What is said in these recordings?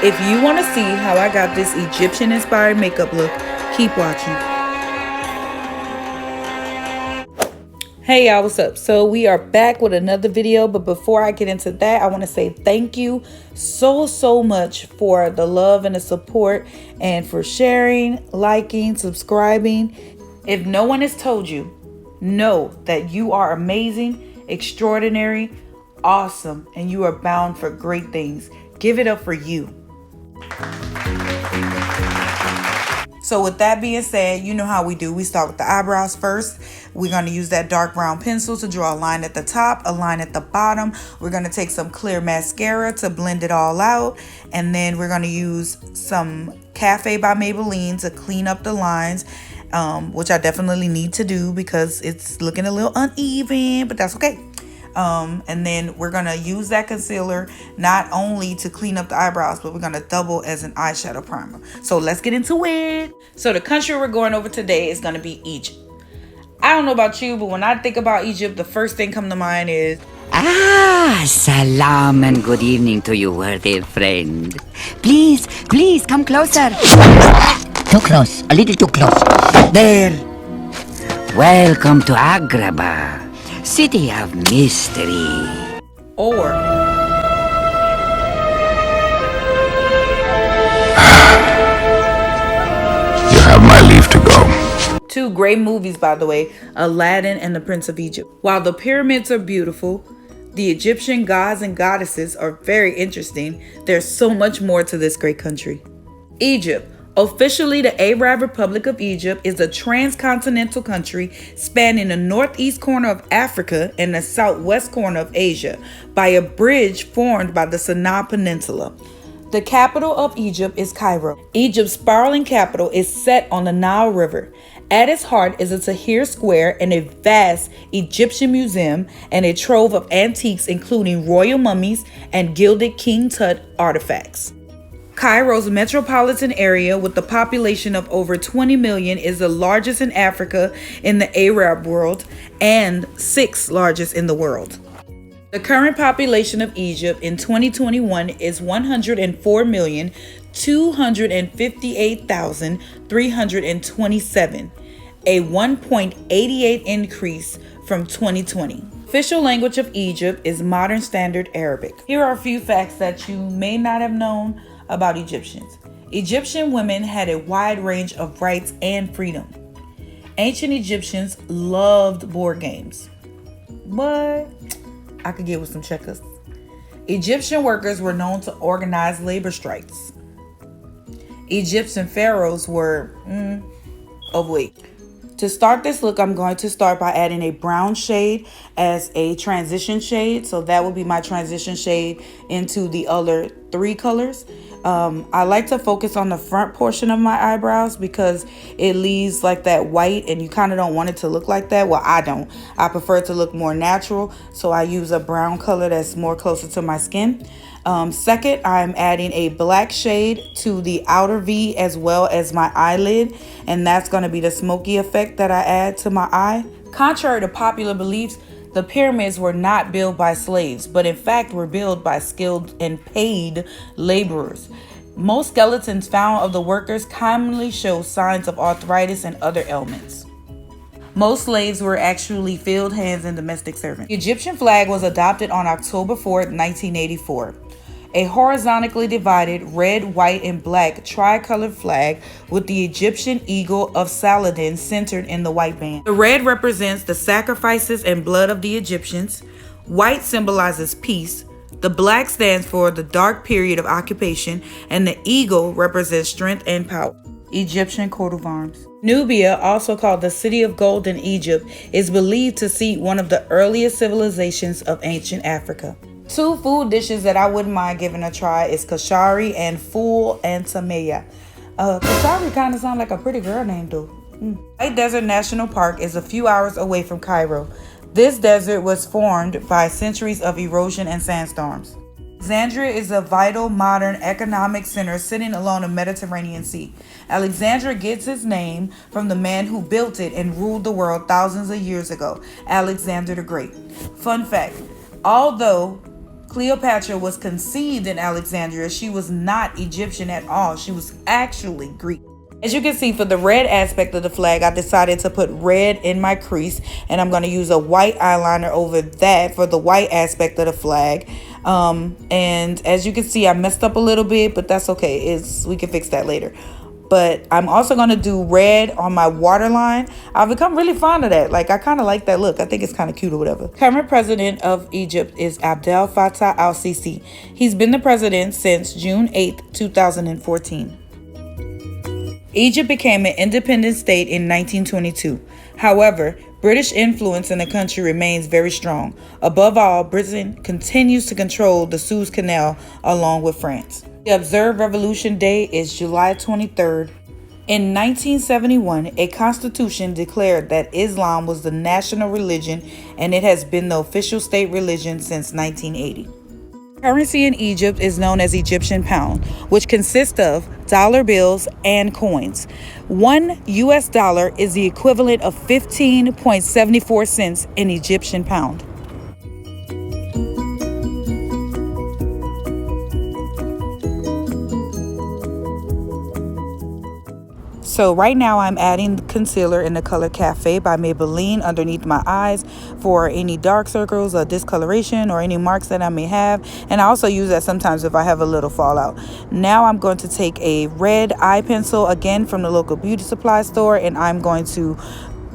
If you want to see how I got this Egyptian inspired makeup look, keep watching. Hey y'all, what's up? So we are back with another video, but before I get into that, I want to say thank you so much for the love and the support, and for sharing, liking, subscribing. If no one has told you, know that you are amazing, extraordinary, awesome, and you are bound for great things. Give it up for you. So with that being said, you know how we do. We start with the eyebrows first. We're going to use that dark brown pencil to draw a line at the top, a line at the bottom. We're going to take some clear mascara to blend it all out. And then we're going to use some Cafe by Maybelline to clean up the lines, which I definitely need to do because it's looking a little uneven, but that's okay. And then we're going to use that concealer not only to clean up the eyebrows, but we're going to double as an eyeshadow primer. So let's get into it. So the country we're going over today is going to be Egypt. I don't know about you, but when I think about Egypt, the first thing come to mind is... Salam and good evening to you, worthy friend. Please, come closer. Too close, a little too close. There. Welcome to Agrabah, city of mystery. Or... You have my leave to go. Two great movies, by the way, Aladdin and The Prince of Egypt. While the pyramids are beautiful, the Egyptian gods and goddesses are very interesting. There's so much more to this great country. Egypt, officially the Arab Republic of Egypt, is a transcontinental country spanning the northeast corner of Africa and the southwest corner of Asia by a bridge formed by the Sinai Peninsula. The capital of Egypt is Cairo. Egypt's sprawling capital is set on the Nile River. At its heart is a Tahrir Square and a vast Egyptian museum and a trove of antiques, including royal mummies and gilded King Tut artifacts. Cairo's metropolitan area, with a population of over 20 million, is the largest in Africa in the Arab world and sixth largest in the world. The current population of Egypt in 2021 is 104,258,327, a 1.88 increase from 2020. Official language of Egypt is Modern Standard Arabic. Here are a few facts that you may not have known about Egyptians. Egyptian women had a wide range of rights and freedom. Ancient Egyptians loved board games, but I could get with some checkers. Egyptian workers were known to organize labor strikes. Egyptian pharaohs were overweight. To start this look, I'm going to start by adding a brown shade as a transition shade. So that will be my transition shade into the other three colors. I like to focus on the front portion of my eyebrows because it leaves like that white, and you kind of don't want it to look like that. Well, I don't. I prefer it to look more natural. So I use a brown color that's more closer to my skin. Second, I'm adding a black shade to the outer V as well as my eyelid, and that's going to be the smoky effect that I add to my eye. Contrary to popular beliefs, the pyramids were not built by slaves, but in fact were built by skilled and paid laborers. Most skeletons found of the workers commonly show signs of arthritis and other ailments. Most slaves were actually field hands and domestic servants. The Egyptian flag was adopted on October 4th, 1984. A horizontally divided red, white, and black tricolored flag with the Egyptian eagle of Saladin centered in the white band. The red represents the sacrifices and blood of the Egyptians. White symbolizes peace. The black stands for the dark period of occupation, and the eagle represents strength and power. Egyptian coat of arms. Nubia, also called the City of Gold in Egypt, is believed to seat one of the earliest civilizations of ancient Africa. Two food dishes that I wouldn't mind giving a try is kashari and ful and tameya. Kashari kind of sounds like a pretty girl name though. White Desert National Park is a few hours away from Cairo. This desert was formed by centuries of erosion and sandstorms. Alexandria is a vital modern economic center sitting along the Mediterranean Sea. Alexandria gets its name from the man who built it and ruled the world thousands of years ago, Alexander the Great. Fun fact, although Cleopatra was conceived in Alexandria. She was not Egyptian at all. She was actually Greek. As you can see, for the red aspect of the flag, I decided to put red in my crease, and I'm going to use a white eyeliner over that for the white aspect of the flag. And as you can see, I messed up a little bit, but that's okay. We can fix that later. But I'm also going to do red on my waterline. I've become really fond of that. Like, I kind of like that look. I think it's kind of cute or whatever. Current president of Egypt is Abdel Fattah al-Sisi. He's been the president since June 8th, 2014. Egypt became an independent state in 1922. However, British influence in the country remains very strong. Above all, Britain continues to control the Suez Canal along with France. The observed Revolution Day is July 23rd. In 1971, a constitution declared that Islam was the national religion, and it has been the official state religion since 1980. Currency in Egypt is known as Egyptian pound, which consists of dollar bills and coins. $1 is the equivalent of 15.74 cents in Egyptian pound. So right now I'm adding concealer in the color Cafe by Maybelline underneath my eyes for any dark circles or discoloration or any marks that I may have. And I also use that sometimes if I have a little fallout. Now I'm going to take a red eye pencil again from the local beauty supply store, and I'm going to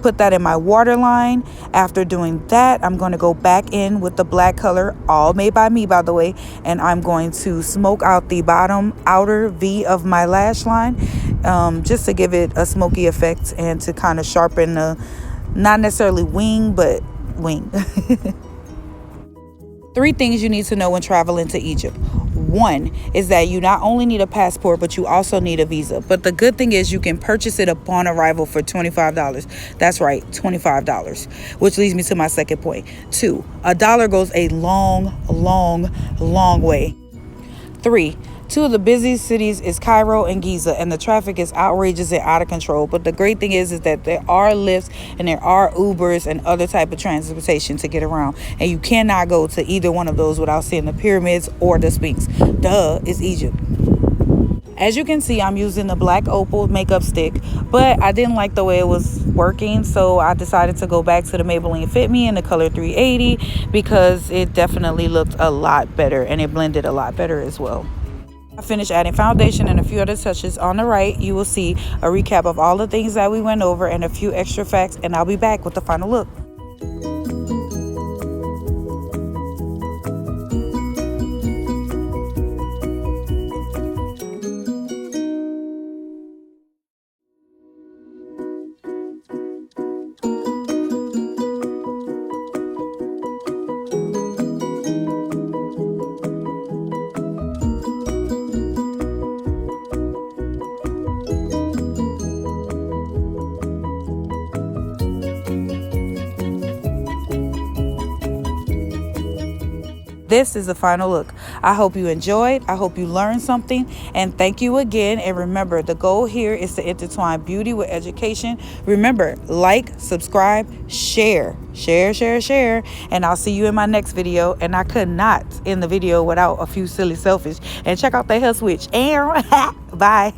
put that in my waterline. After doing that, I'm going to go back in with the black color, all made by me by the way, and I'm going to smoke out the bottom outer V of my lash line, just to give it a smoky effect and to kind of sharpen the, not necessarily wing, but wing. 3 things you need to know when traveling to Egypt. 1 is that you not only need a passport, but you also need a visa. But the good thing is you can purchase it upon arrival for $25. That's right, $25. Which leads me to my second point. 2, $1 goes a long, long, long way. 3, 2 of the busiest cities is Cairo and Giza, and the traffic is outrageous and out of control. But the great thing is that there are lifts and there are Ubers and other type of transportation to get around. And you cannot go to either one of those without seeing the pyramids or the Sphinx. Duh, it's Egypt. As you can see, I'm using the black opal makeup stick, but I didn't like the way it was working, so I decided to go back to the Maybelline Fit Me in the color 380 because it definitely looked a lot better and it blended a lot better as well. I finished adding foundation and a few other touches. On the right, you will see a recap of all the things that we went over and a few extra facts, and I'll be back with the final look. This is the final look. I hope you enjoyed. I hope you learned something. And thank you again. And remember, the goal here is to intertwine beauty with education. Remember, like, subscribe, share. And I'll see you in my next video. And I could not end the video without a few silly selfies. And check out the hair switch. And bye.